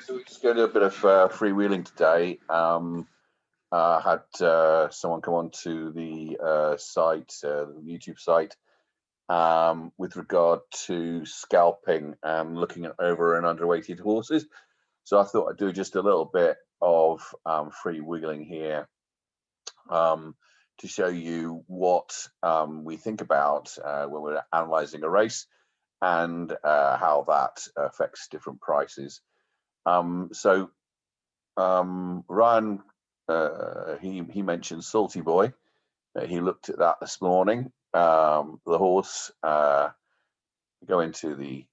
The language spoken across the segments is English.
So we're just going to do a bit of freewheeling today. Had someone come on to the site, the YouTube site, with regard to scalping and looking at over and underweighted horses. So I thought I'd do just a little bit of freewheeling here to show you what we think about when we're analysing a race and how that affects different prices. Ryan, he mentioned Salty Boy. He looked at that this morning. The horse, go into the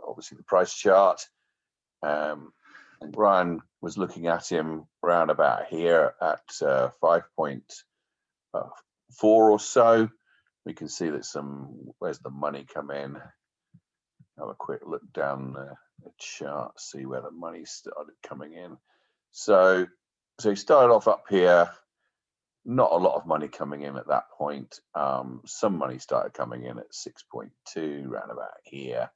obviously the price chart. And Ryan was looking at him round about here at 5.4 or so. We can see that where's the money come in? Have a quick look down the chart, see where the money started coming in. So he started off up here, not a lot of money coming in at that point. Some money started coming in at 6.2, round about here.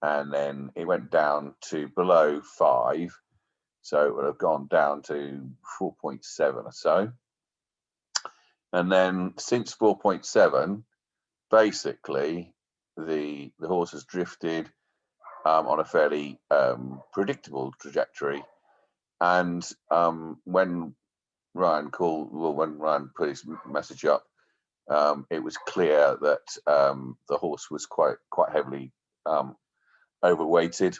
And then it went down to below 5. So it would have gone down to 4.7 or so. And then since 4.7, basically, the horse has drifted on a fairly predictable trajectory. And when Ryan put his message up, it was clear that the horse was quite heavily overweighted,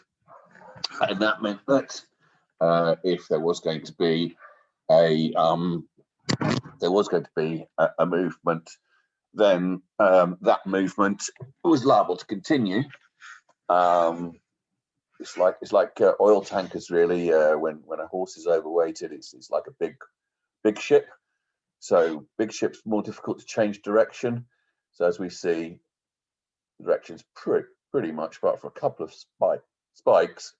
and that meant that if there was going to be a movement, then that movement was liable to continue. It's like oil tankers, really. When a horse is overweighted, it's like a big ship. So big ships more difficult to change direction. So as we see, the direction's pretty much, apart from a couple of spikes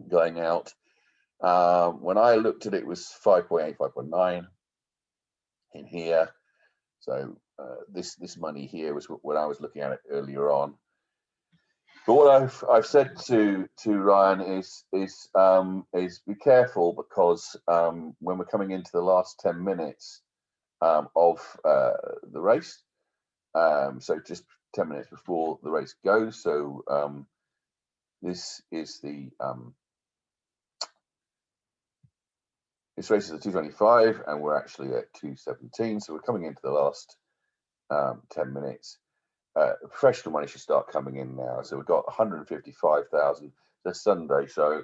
going out. When I looked at it, it was 5.8, 5.9 in here. So this money here was what I was looking at it earlier on. But what I've said to Ryan is be careful, because when we're coming into the last 10 minutes of the race, so just 10 minutes before the race goes. So this is this race is at 2:25, and we're actually at 2:17. So we're coming into the last 10 minutes. Professional money should start coming in now. So we've got 155,000 this Sunday. So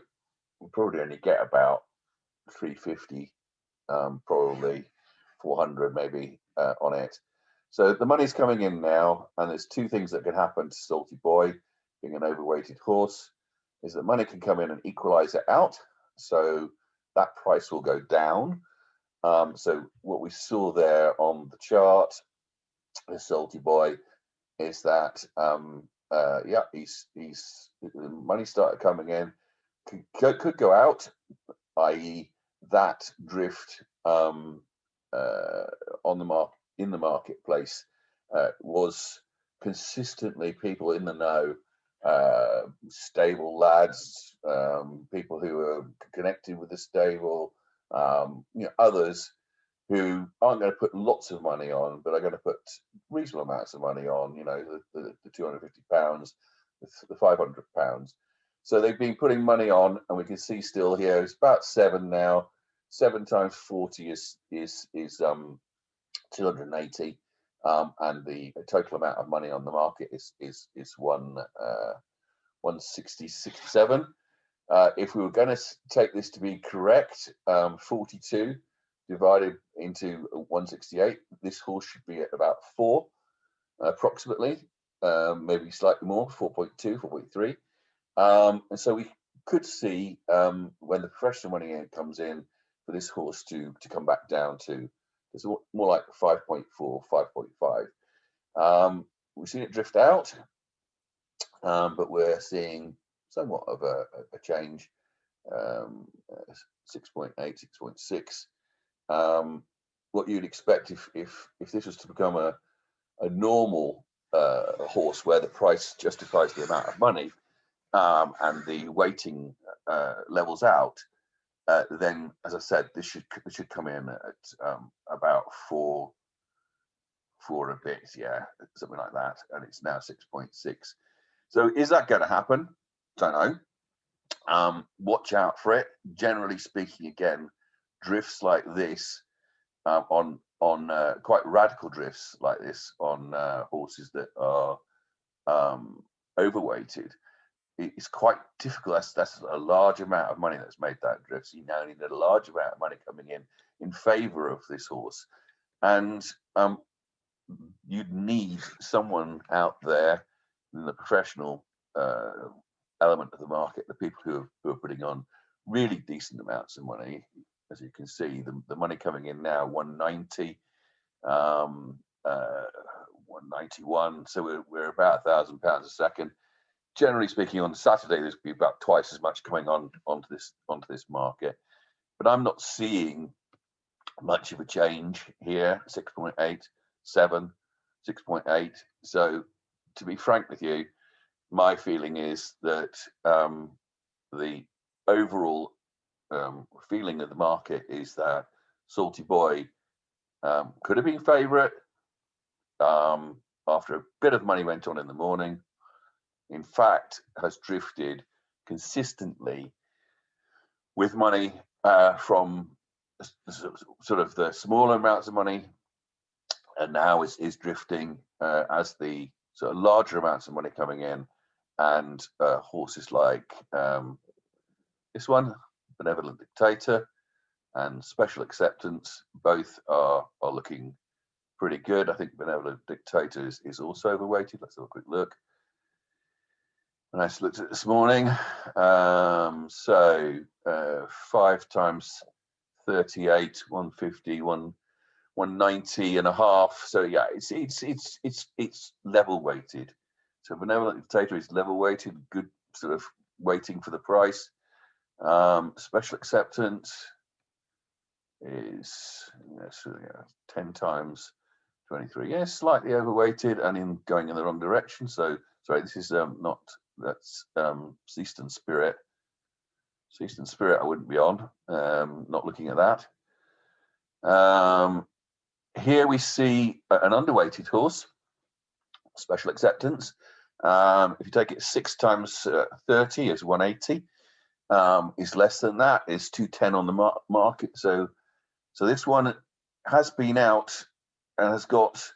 we'll probably only get about 350, probably 400 maybe on it. So the money's coming in now, and there's two things that can happen to Salty Boy, being an overweighted horse, is that money can come in and equalize it out. So that price will go down. So what we saw there on the chart, the Salty Boy, is that the money started coming in, could go out, i.e. that drift on in the marketplace was consistently people in the know, stable lads, people who are connected with the stable, others who aren't going to put lots of money on, but are going to put reasonable amounts of money on, the £250, the £500. So they've been putting money on, and we can see still here it's about 7 now. 7 times 40 is 280, and the total amount of money on the market is 167. If we were going to take this to be correct, 42 divided into 168, this horse should be at about 4, approximately, maybe slightly more, 4.2, 4.3. And so we could see when the professional money comes in for this horse to come back down to, it's more like 5.4, 5.5. We've seen it drift out, but we're seeing somewhat of a change, 6.8, 6.6. What you'd expect if this was to become a normal horse where the price justifies the amount of money, and the weighting levels out, then, as I said, this should come in at about four a bit, yeah, something like that, and it's now 6.6. So is that going to happen? Don't know. Watch out for it. Generally speaking, again, drifts like this on quite radical drifts like this on horses that are overweighted. It's quite difficult. That's a large amount of money that's made that drift. So you now need a large amount of money coming in favour of this horse, and you'd need someone out there in the professional element of the market, the people who are putting on really decent amounts of money. As you can see, the money coming in now, 190, 191. So we're about £1,000 a second. Generally speaking, on Saturday there's be about twice as much coming onto this market, but I'm not seeing much of a change here. 6.8, 7, 6.8. So, to be frank with you, my feeling is that the overall feeling of the market is that Salty Boy could have been favourite after a bit of money went on in the morning. In fact, has drifted consistently with money from sort of the smaller amounts of money, and now is drifting as the sort of larger amounts of money coming in, and horses like this one, Benevolent Dictator, and Special Acceptance, both are looking pretty good. I think Benevolent Dictator is also overweighted. Let's have a quick look. And I just looked at it this morning. So 5 times 38, 150, 190 and a half. So yeah, it's level weighted. So Benevolent Dictator is level weighted, good sort of waiting for the price. Special Acceptance is 10 times 23. Yeah, slightly overweighted and going in the wrong direction. So sorry, this is not. That's Seaston Spirit. Seaston Spirit I wouldn't be on, not looking at that. Here we see an underweighted horse, Special Acceptance. If you take it 6 times 30 is 180. Is less than that, is 210 on the market. So this one has been out and has got,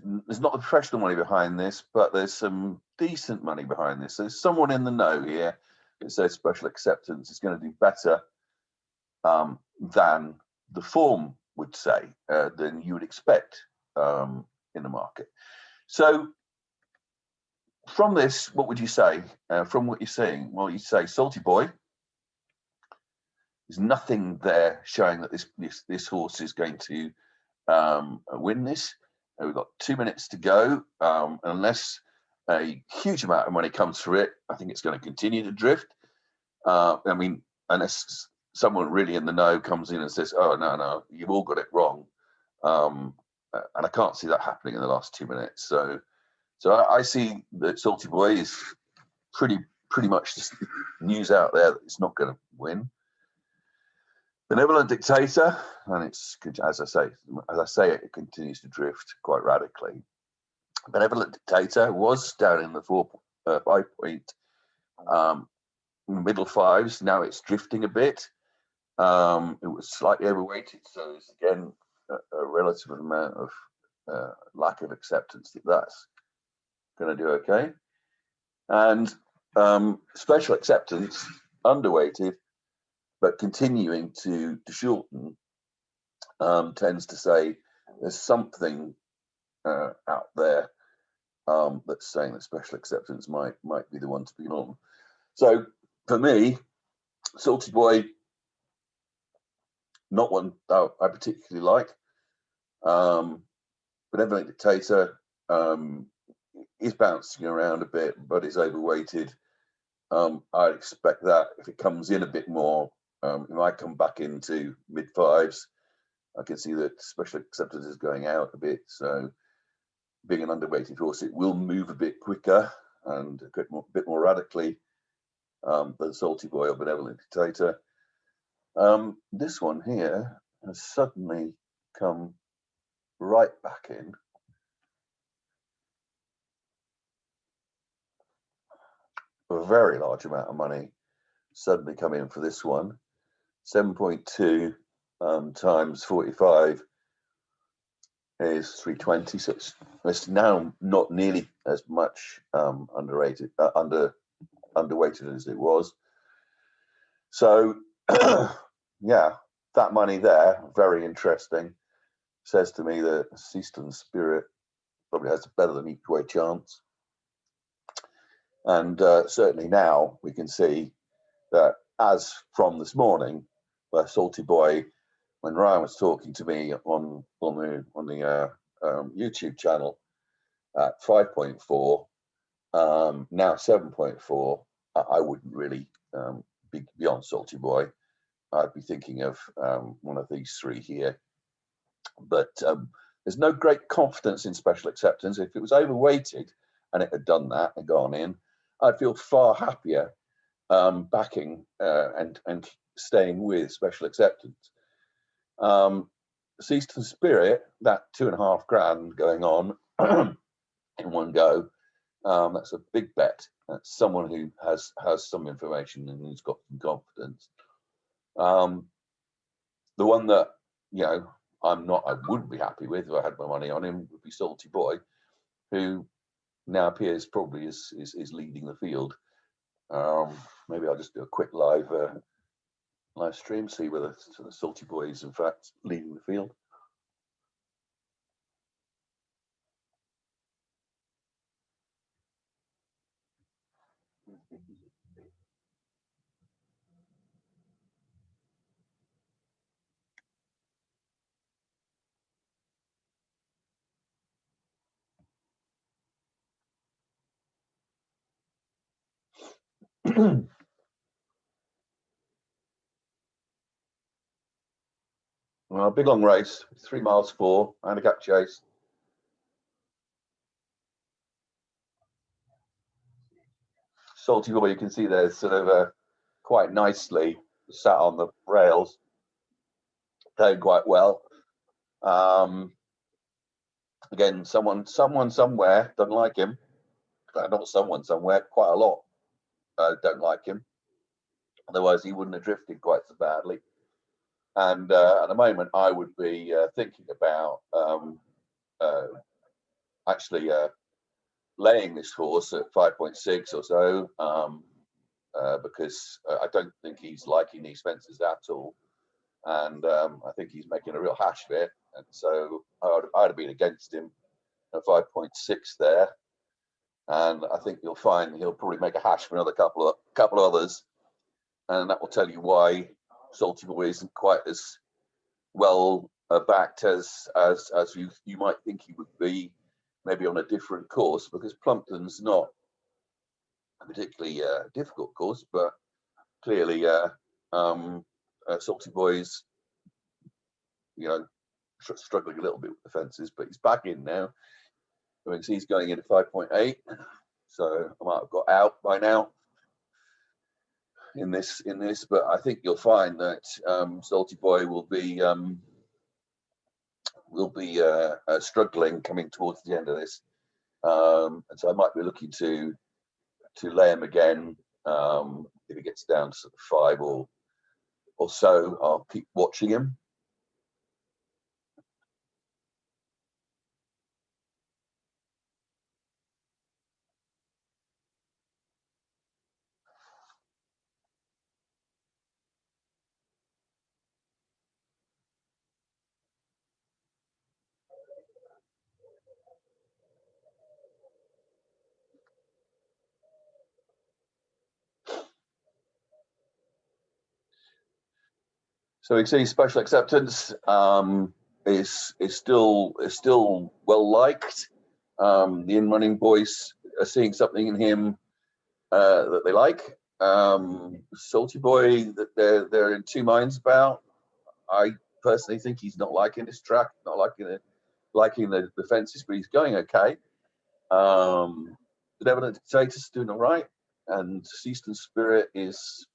there's not the professional money behind this, but there's some decent money behind this. So there's someone in the know here that says Special Acceptance is going to do better than the form would say, than you would expect in the market. So from this, what would you say? From what you're seeing, well, you'd say Salty Boy. There's nothing there showing that this horse is going to win this. We've got 2 minutes to go. Unless a huge amount of money comes for it, I think it's going to continue to drift. I mean, unless someone really in the know comes in and says, "Oh no, you've all got it wrong," and I can't see that happening in the last 2 minutes. So I see that Salty Boy is pretty much just news out there that it's not going to win. Benevolent Dictator, and it's, as I say, it continues to drift quite radically. Benevolent Dictator was down in the 5 point middle fives. Now it's drifting a bit. It was slightly overweighted, so there's again a relative amount of lack of acceptance that that's going to do okay. And Special Acceptance, underweighted, but continuing to shorten, tends to say there's something out there that's saying that Special Acceptance might be the one to be on. So for me, Salty Boy, not one I particularly like. Benevolent Dictator is bouncing around a bit, but is overweighted. I'd expect that if it comes in a bit more, it might come back into mid fives. I can see that Special Acceptance is going out a bit. So being an underweighted horse, it will move a bit quicker and a bit more radically. the Salty Boy or Benevolent Dictator. This one here has suddenly come right back in. A very large amount of money suddenly come in for this one. 7.2 times 45 is 320. So it's now not nearly as much underweighted as it was. So yeah, that money there, very interesting. Says to me that Seaston Spirit probably has a better than equal way chance. And certainly now we can see that as from this morning, where Salty Boy, when Ryan was talking to me on the YouTube channel at 5.4, now 7.4, I wouldn't really be beyond Salty Boy. I'd be thinking of one of these three here. But there's no great confidence in Special Acceptance. If it was overweighted and it had done that and gone in, I'd feel far happier backing and staying with Special Acceptance. Seaston Spirit, that $2.5 grand going on in one go, that's a big bet. That's someone who has some information and who's got some confidence. The one that I wouldn't be happy with if I had my money on him would be Salty Boy, who now appears probably is leading the field. Maybe I'll just do a quick live stream, see whether the Salty Boy is in fact leading the field. Well, big long race, 3 miles 4, handicap chase. Salty Boy, you can see there's sort of quite nicely sat on the rails, playing quite well. Again, someone somewhere doesn't like him. Not someone somewhere, quite a lot don't like him. Otherwise, he wouldn't have drifted quite so badly. And at the moment, I would be thinking about actually laying this horse at 5.6 or so, because I don't think he's liking these fences at all. And I think he's making a real hash of it. And so I'd have been against him at 5.6 there. And I think you'll find he'll probably make a hash for another couple of others. And that will tell you why Salty Boy isn't quite as well backed as you might think he would be, maybe on a different course, because Plumpton's not a particularly difficult course, but clearly Salty Boy's struggling a little bit with the fences, but he's back in now. I mean, he's going into 5.8, so I might have got out by now in this, but I think you'll find that Salty Boy will be struggling coming towards the end of this, and so I might be looking to lay him again if he gets down to 5 or so. I'll keep watching him. So we see Special Acceptance is still well liked. The in-running boys are seeing something in him that they like. Salty Boy, that they're in two minds about. I personally think he's not liking this track, not liking the fences, but he's going okay. The Benevolent Dictator's doing all right, and Eastern Spirit is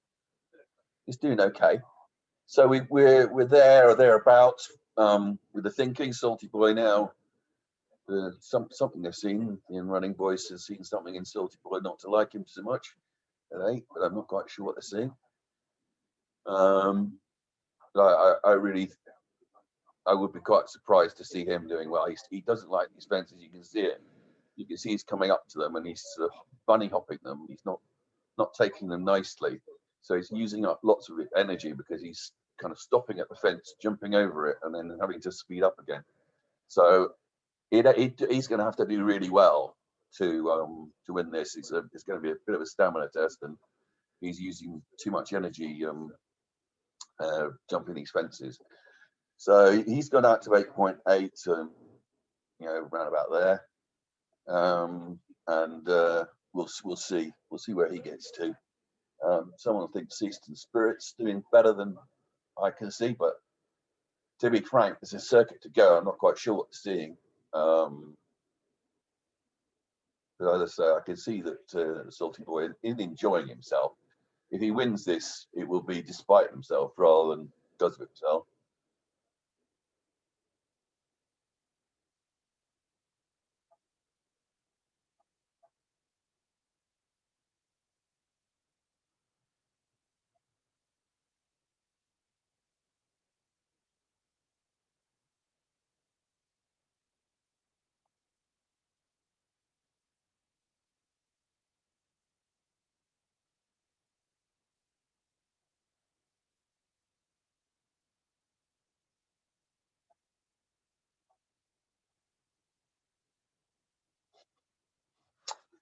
doing okay. So we're there or thereabouts with the thinking. Salty Boy now, something they've seen in Running Boys has seen something in Salty Boy not to like him so much at 8, but I'm not quite sure what they're seeing. I really, I would be quite surprised to see him doing well. He doesn't like these fences. You can see it. You can see he's coming up to them and he's sort of bunny hopping them. He's not taking them nicely. So he's using up lots of energy because he's kind of stopping at the fence, jumping over it, and then having to speed up again. So he's going to have to do really well to win this. It's going to be a bit of a stamina test, and he's using too much energy jumping these fences. So he's gone out to 8.8, around about there, and we'll see where he gets to. Someone thinks Eastern Spirit's doing better than I can see, but to be frank, there's a circuit to go. I'm not quite sure what they're seeing. But as I say, I can see that Salty Boy is enjoying himself. If he wins this, it will be despite himself rather than because of himself.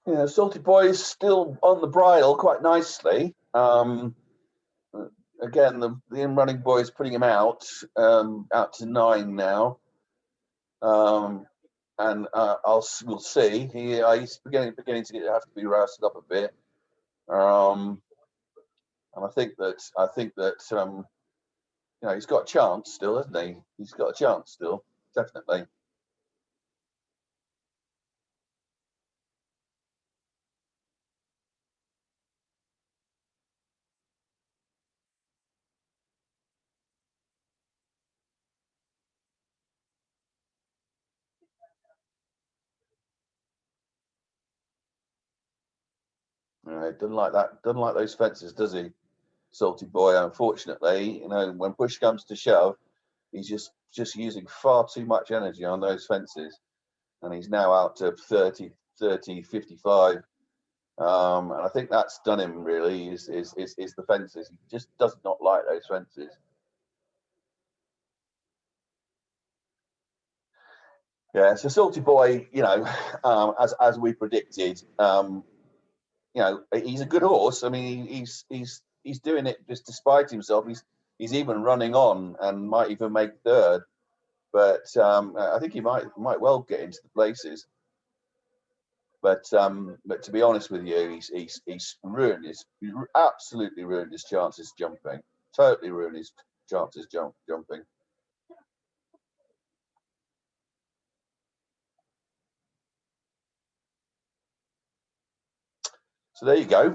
Yeah, Salty Boy is still on the bridle quite nicely. Again, the in-running boy is putting him out to 9 now. And we'll see. He's beginning to have to be roused up a bit. And I think that he's got a chance still, hasn't he? He's got a chance still, definitely. Doesn't like that. Doesn't like those fences, does he? Salty Boy. Unfortunately, when push comes to shove, he's just using far too much energy on those fences, and he's now out to 30, 55. And I think that's done him really. Is the fences? He just does not like those fences. Yeah, so Salty Boy, as we predicted, he's a good horse. I mean, he's doing it just despite himself. He's even running on and might even make third. But I think he might well get into the places. But to be honest with you, he's absolutely ruined his chances jumping. Totally ruined his chances jumping. So there you go.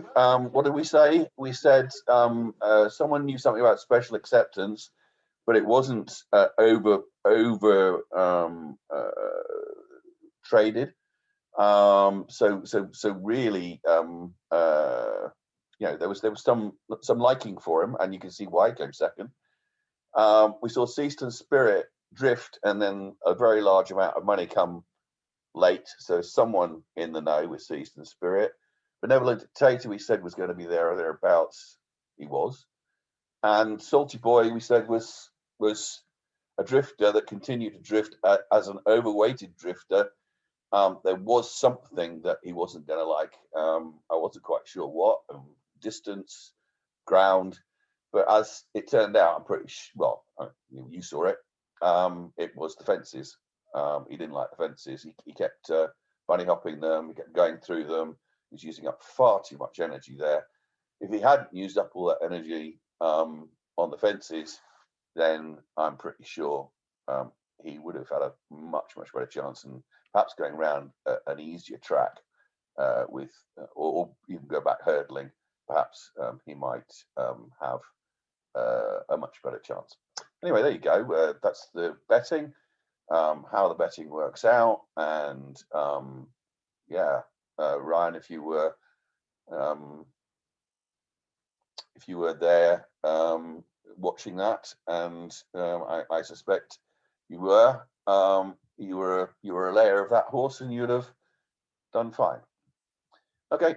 What did we say? We said someone knew something about special acceptance, but it wasn't over traded. So really, there was some liking for him, and you can see why he came second. We saw Eastern Spirit drift, and then a very large amount of money come late. So someone in the know with Eastern Spirit. Benevolent Dictator, we said was going to be there or thereabouts. He was, and Salty Boy, we said was a drifter that continued to drift as an overweighted drifter. There was something that he wasn't going to like. I wasn't quite sure what, distance, ground, but as it turned out, I'm pretty well. You saw it. It was the fences. He didn't like the fences. He kept bunny hopping them. He kept going through them. He was using up far too much energy there. If he hadn't used up all that energy on the fences, then I'm pretty sure he would have had a much better chance and perhaps going around an easier track. or even go back hurdling, perhaps he might have a much better chance. Anyway, there you go. That's the betting, how the betting works out, and yeah, Ryan, if you were there watching that, and I suspect you were a layer of that horse, and you'd have done fine. Okay,